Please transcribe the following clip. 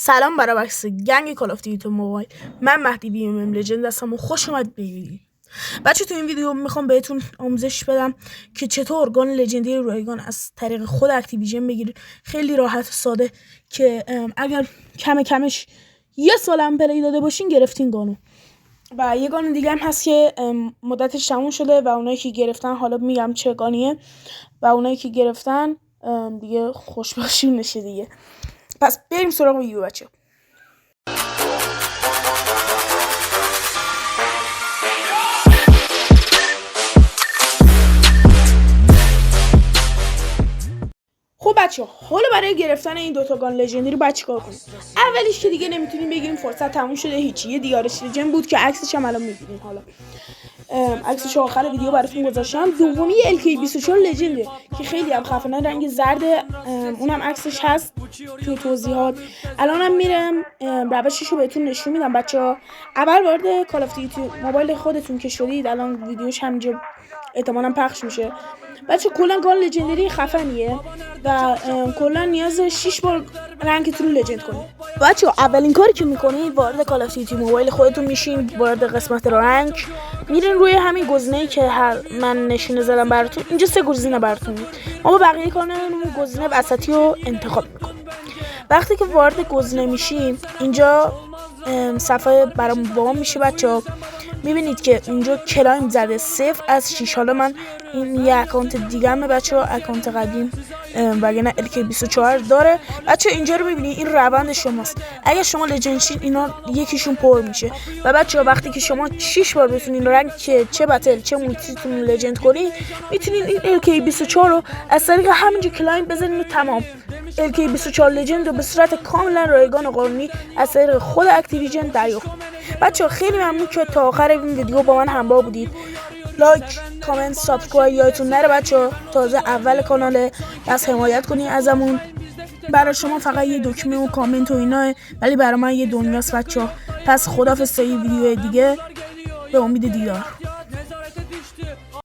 سلام برای بکس گنگ کال آف دیوتی موبایل. من مهدی BMM لجند هستم و خوش اومد ببینید. بچه تو این ویدیو میخوام بهتون آموزش بدم که چطور گان لجندری رایگان از طریق خود اکتیویژن بگیرید. خیلی راحت و ساده که اگر کمش یه سال هم پلی داده باشین گرفتین گانو. و یه گان دیگه هم هست که مدتش تموم شده و اونایی که گرفتن، حالا میگم چه گانیه، و اونایی که گرفتن دیگه خوشبخشون نشه دیگه. پس بریم سراغ ویدیو بچه. خب بچه حالا برای گرفتن این دوتا گان لژندری باید چیکار کنیم؟ اولیش که دیگه نمیتونیم بگیریم، فرصت تموم شده، هیچی. یه دیارش لژند بود که عکسش هم الان میبینیم، حالا عکسش آخر ویدیو براتون گذاشتم. دومی LK24 لژنده که خیلی هم خفنه، رنگ زرد، اونم عکسش هست تو توضیحات. الانم میرم روششو بهتون نشون میدم بچه‌ها. اول وارد کال آف دیوتی موبایل خودتون که شدید، الان ویدیوش همینجا احتمالاً پخش میشه. بچه کلا گان لژندری خفنیه و کلا نیاز 6 بار رنگتون رو لجند کنید. بچه اولین کاری که میکنید وارد کال آف دیوتی موبایل خودتون میشین، وارد قسمت رنگ میرین، روی همین گزینه‌ای که من نشونه زدم براتون، اینجا 3 گزینه براتون میاد. ما با بقیه کار نداریم، گزینه وسطی رو انتخاب میکنیم. وقتی که وارد گزینه میشیم اینجا صفحه برام باز میشه بچه‌ها. میبینید که اینجا کلایم زده 0 از 6. حالا من این یه اکانت دیگه‌مه بچه‌ها، اکانت قدیم وگرنه LK24 داره. بچه اینجا رو میبینید، این روند شماست. اگه شما لجند شین اینا یکیشون پر میشه. و بچه‌ها وقتی که شما 6 بار بتونین رنگ که چه بتل چه مولتیتون لجند کنید، میتونین این LK24 رو از طریق همینجا کلایم بزنید و تمام. LK24 لجند رو به صورت کاملا رایگان و قانونی از طریق خود اکتیویژن دریافت کنید. بچه‌ها خیلی ممنون که تا آخر این ویدیو با من همراه بودید. لایک، کامنت، سابسکرایب یادتون نره بچه‌ها. تازه اول کاناله، پس حمایت کنین ازمون. برای شما فقط یه دکمه و کامنت و ایناه، ولی برای من یه دنیاست بچه‌ها. پس خداحافظ تا یه ویدیو دیگه، به امید دیدار.